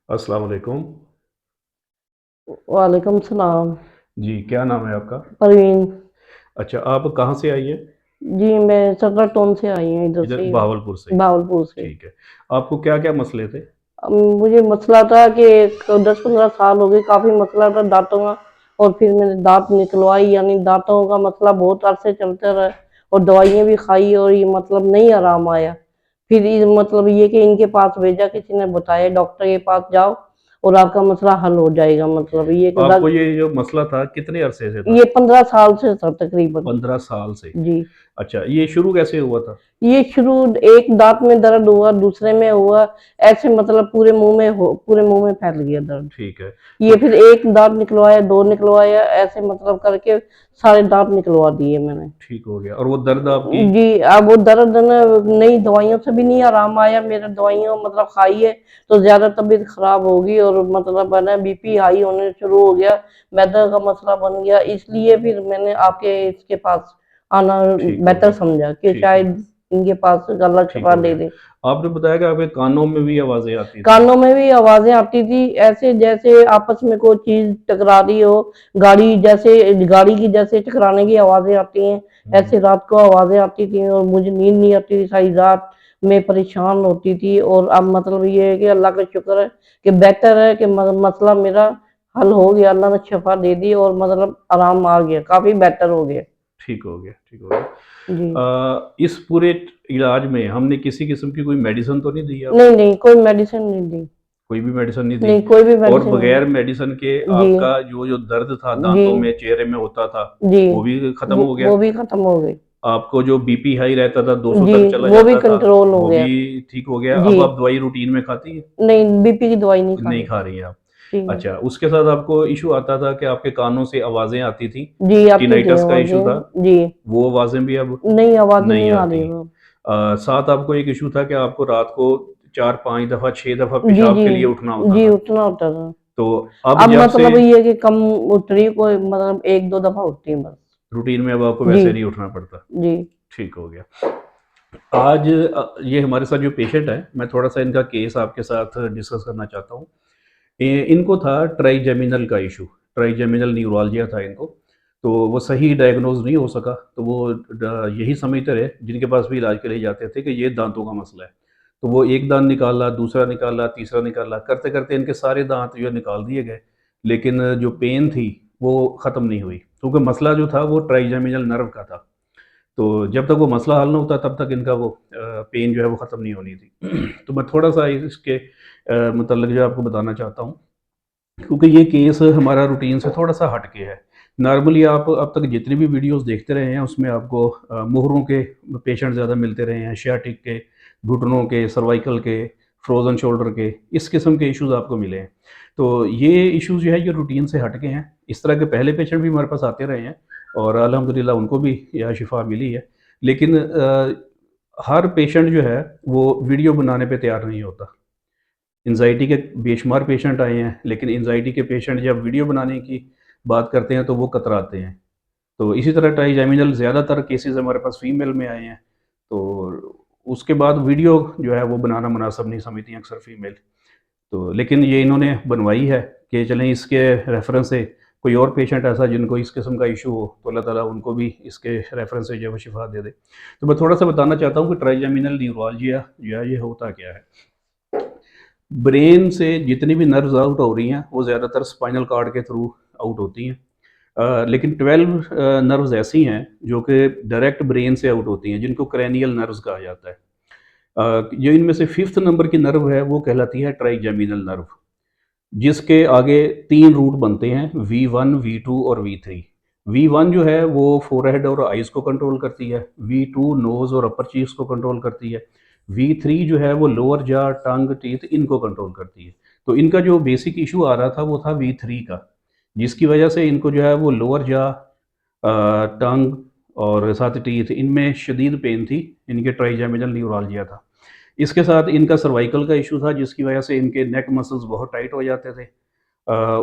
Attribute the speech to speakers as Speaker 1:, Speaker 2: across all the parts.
Speaker 1: अस्सलाम वालेकुम।
Speaker 2: वालेकुम सलाम।
Speaker 1: जी, क्या नाम है आपका?
Speaker 2: परवीन।
Speaker 1: अच्छा, आप कहाँ से आई हैं?
Speaker 2: जी, मैं चतरा टाउन से आई हूँ, इधर
Speaker 1: इधर
Speaker 2: से ही,
Speaker 1: बहावलपुर से।
Speaker 2: बहावलपुर से।
Speaker 1: ठीक है। आपको क्या-क्या मसले थे?
Speaker 2: मुझे मसला था कि 10-15 साल हो गए, काफ़ी मसला था दांतों का। और फिर मैंने दांत निकलवाई, यानी दांतों का मसला बहुत अरसे चलता रहा। और दवाइयाँ भी खाई और ये मतलब नहीं आराम आया। फिर ये मतलब ये कि इनके पास भेजा, किसी ने बताया डॉक्टर के पास जाओ और आपका मसला हल हो जाएगा। मतलब ये
Speaker 1: आपको ये जो मसला था कितने अरसे से था?
Speaker 2: ये 15 साल से था तकरीबन।
Speaker 1: 15 साल से।
Speaker 2: जी।
Speaker 1: अच्छा, ये शुरू कैसे हुआ था?
Speaker 2: ये शुरू, एक दांत में दर्द हुआ, दूसरे में हुआ, ऐसे मतलब पूरे मुंह में फैल गया दर्द।
Speaker 1: ठीक है।
Speaker 2: ये
Speaker 1: तो
Speaker 2: फिर एक दांत निकलवाया, दो निकलवाया, ऐसे मतलब करके सारे दांत निकलवा दिए मैंने।
Speaker 1: ठीक हो गया और वो दर्द आपकी
Speaker 2: जी। अब वो दर्द ना, नई दवाइयों से भी नहीं आराम आया। मेरे दवाइयाँ मतलब खाई है तो ज्यादा तबीयत खराब होगी और मतलब है ना बीपी हाई होने शुरू हो गया। मैदा का मसला बन गया, इसलिए फिर मैंने आपके इसके पास आना
Speaker 1: ठीक हो
Speaker 2: बेहतर
Speaker 1: गया।
Speaker 2: समझा कि
Speaker 1: ठीक हो
Speaker 2: शायद इनके पास अल्लाह
Speaker 1: ठीक
Speaker 2: शफा
Speaker 1: हो
Speaker 2: दे
Speaker 1: गया।
Speaker 2: दे।
Speaker 1: आपने बताया कि आपके कानों में भी आवाज़ें आती थी।
Speaker 2: कानों में भी आवाजें आती थी, ऐसे जैसे आपस में कोई चीज टकरा रही हो। गाड़ी की जैसे टकराने की आवाजें आती हैं।
Speaker 1: हुँ,
Speaker 2: ऐसे रात को आवाजें आती थी और मुझे नींद नहीं आती थी, सारी रात मैं परेशान होती थी। और अब मतलब ये है कि अल्लाह का शुक्र है कि बेहतर है कि मसला मेरा हल हो गया, अल्लाह ने शफा दे दी और मतलब आराम आ गया, काफी बेहतर हो गया।
Speaker 1: ठीक हो गया, ठीक हो गया।
Speaker 2: जी।
Speaker 1: इस पूरे इलाज में हमने किसी किस्म की कोई मेडिसिन तो नहीं दी
Speaker 2: नहीं
Speaker 1: आपको?
Speaker 2: नहीं, कोई मेडिसिन नहीं दी।
Speaker 1: कोई भी मेडिसिन नहीं दी?
Speaker 2: नहीं, कोई भी
Speaker 1: और
Speaker 2: मेडिसिन
Speaker 1: बगैर मेडिसिन के
Speaker 2: नहीं। जी।
Speaker 1: आपका जो दर्द था
Speaker 2: जी।
Speaker 1: दांतों में, चेहरे में होता था,
Speaker 2: जी।
Speaker 1: वो भी खत्म हो गया?
Speaker 2: वो भी खत्म हो गई।
Speaker 1: आपको जो बीपी हाई रहता था, 200
Speaker 2: जी,
Speaker 1: तक चला
Speaker 2: वो भी
Speaker 1: जाता था,
Speaker 2: कंट्रोल हो
Speaker 1: वो
Speaker 2: गया।
Speaker 1: भी ठीक हो गया?
Speaker 2: जी।
Speaker 1: अब आप दवाई रूटीन में खाती हैं?
Speaker 2: नहीं, बीपी की दवाई नहीं खा
Speaker 1: नहीं
Speaker 2: रही।
Speaker 1: खा रही हैं आप।
Speaker 2: जी।
Speaker 1: अच्छा, उसके साथ आपको इश्यू आता था कि आपके कानों से आवाज़ें आती थी,
Speaker 2: जी, आती थी
Speaker 1: टिनाइटस का इश्यू था,
Speaker 2: आवाजें। जी।
Speaker 1: वो आवाज़ें भी अब
Speaker 2: नहीं, आवाजें
Speaker 1: नहीं
Speaker 2: नहीं आ रही
Speaker 1: आती।
Speaker 2: वो।
Speaker 1: साथ आपको एक इश्यू था कि आपको रात को 4-5 दफ़ा, 6 दफ़ा
Speaker 2: जी।
Speaker 1: पेशाब
Speaker 2: जी।
Speaker 1: के लिए उठना होता
Speaker 2: जी,
Speaker 1: था।
Speaker 2: उठना होता था।
Speaker 1: तो अब
Speaker 2: अब
Speaker 1: जब से
Speaker 2: मतलब ये है कि कम उठ रही है, कोई मतलब 1-2 दफा उठती है बस।
Speaker 1: रूटीन में अब आपको
Speaker 2: जी।
Speaker 1: वैसे नहीं उठना पड़ता।
Speaker 2: जी।
Speaker 1: ठीक हो गया। आज ये हमारे साथ जो पेशेंट है, मैं थोड़ा-सा इनका केस आपके साथ डिस्कस करना चाहता हूँ। इनको था ट्राइजेमिनल का इश्यू, ट्राइजेमिनल न्यूरोलजिया था इनको। तो वो सही डायग्नोज़ नहीं हो सका, तो वो यही समझते रहे जिनके पास भी इलाज के लिए जाते थे कि ये दाँतों का मसला है। तो वो एक दाँत निकाला, दूसरा निकाला, तीसरा निकाला, करते-करते इनके सारे दाँत जो है निकाल दिए गए। लेकिन जो पेन थी, वो ख़त्म नहीं हुई, क्योंकि मसला जो था वो ट्राइजेमिनल नर्व का था। तो जब तक वो मसला हल ना होता तब तक इनका वो पेन जो है वो ख़त्म नहीं होनी थी। तो मैं थोड़ा-सा इसके मतलब जो आपको बताना चाहता हूँ, क्योंकि ये केस हमारा रूटीन से थोड़ा-सा हट के है। नॉर्मली आप अब तक जितनी भी वीडियोज़ देखते रहे हैं उसमें आपको मुहरों के पेशेंट ज़्यादा मिलते रहे हैं, सियाटिक के, घुटनों के, सर्वाइकल के, फ्रोज़न शोल्डर के, इस किस्म के इश्यूज़ आपको मिले हैं। तो ये इश्यूज़ जो है ये रूटीन से हट के हैं। इस तरह के पहले पेशेंट भी हमारे पास आते रहे हैं और अल्हम्दुलिल्लाह उनको भी यह शिफ़ा मिली है। लेकिन हर पेशेंट जो है वो वीडियो बनाने पे तैयार नहीं होता। एंग्ज़ायटी के बेशुमार पेशेंट आए हैं, लेकिन एंग्ज़ायटी के पेशेंट जब वीडियो बनाने की बात करते हैं तो वो कतराते हैं। तो इसी तरह ट्राइजेमिनल ज़्यादातर केसेज़ हमारे पास फीमेल में आए हैं, तो उसके बाद वीडियो जो है वो बनाना मुनासिब नहीं समझती हैं अक्सर फीमेल। तो लेकिन ये इन्होंने बनवाई है कि चलें इसके रेफ़रेंस से कोई और पेशेंट ऐसा जिनको इस किस्म का इश्यू हो, तो अल्लाह ताला उनको भी इसके रेफ़रेंस से जो है वो शिफ़ा दे दे। तो मैं थोड़ा-सा बताना चाहता हूँ कि ट्राइजेमिनल न्यूरोलजिया जो है ये होता क्या है? ब्रेन से जितनी भी नर्व्स आउट हो रही हैं, वो ज़्यादातर स्पाइनल कॉर्ड के थ्रू आउट होती हैं। लेकिन 12 नर्व्स ऐसी हैं जो कि डायरेक्ट ब्रेन से आउट होती हैं, जिनको क्रैनियल नर्व्स कहा जाता है। जो इनमें से 5th नंबर की नर्व है, वो कहलाती है ट्राइजेमिनल नर्व, जिसके आगे 3 रूट बनते हैं, V1, V2 और V3। V1 जो है वो फोरहेड और आइज़ को कंट्रोल करती है, V2 नोज़ और अपर चीक्स को कंट्रोल करती है, V3 जो है वो लोअर जॉ, टंग, टीथ इनको कंट्रोल करती है। तो इनका जो बेसिक इश्यू आ रहा था वो था V3 का, जिसकी वजह से इनको जो है वो लोअर जॉ, टंग और साथ ही टीथ इनमें शदीद पेन थी, इनके ट्राइजेमिनल न्यूरोलजिया था। इसके साथ इनका सर्वाइकल का इश्यू था, जिसकी वजह से इनके नेक मसल्स बहुत टाइट हो जाते थे।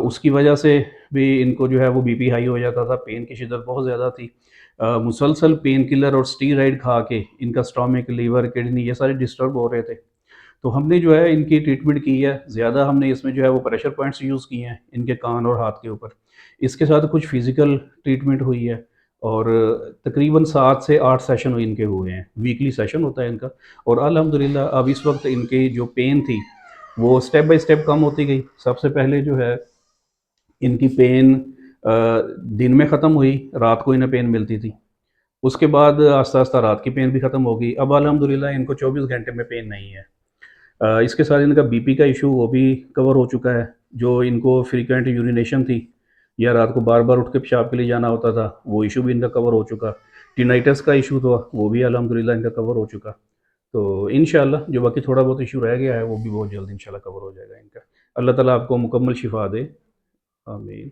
Speaker 1: उसकी वजह से भी इनको जो है वो बीपी हाई हो जाता था, पेन की शिद्दत बहुत ज़्यादा थी। मुसलसल पेन किलर और स्टीरॉइड खा के इनका स्टमक, लीवर, किडनी ये सारे डिस्टर्ब हो रहे थे। तो हमने जो है इनकी ट्रीटमेंट की है, ज़्यादा हमने इसमें जो है वो प्रेशर पॉइंट्स यूज़ किए हैं इनके कान और हाथ के ऊपर। इसके साथ कुछ फ़िज़िकल ट्रीटमेंट हुई है और तकरीबन 7 से 8 सेशन इनके हुए हैं, वीकली सेशन होता है इनका। और अल्हम्दुलिल्लाह अब इस वक्त इनकी जो पेन थी वो स्टेप बाय स्टेप कम होती गई। सबसे पहले जो है इनकी पेन दिन में ख़त्म हुई, रात को इन्हें पेन मिलती थी। उसके बाद आस्ता-आस्ता रात की पेन भी ख़त्म हो गई। अब अल्हम्दुलिल्लाह इनको 24 घंटे में पेन नहीं है। इसके साथ इनका बीपी का इशू वो भी कवर हो चुका है। जो इनको फ्रीक्वेंट यूरिनेशन थी या रात को बार-बार उठ के पेशाब के लिए जाना होता था, वो इशू भी इनका कवर हो चुका। टिनाइटस का इशू था, वो भी अल्हम्दुलिल्लाह इनका कवर हो चुका। तो इंशाअल्लाह जो बाकी थोड़ा बहुत इशू रह गया है, वो भी बहुत जल्द इंशाअल्लाह कवर हो जाएगा इनका। अल्लाह ताला आपको मुकम्मल शिफ़ा दे। आमीन।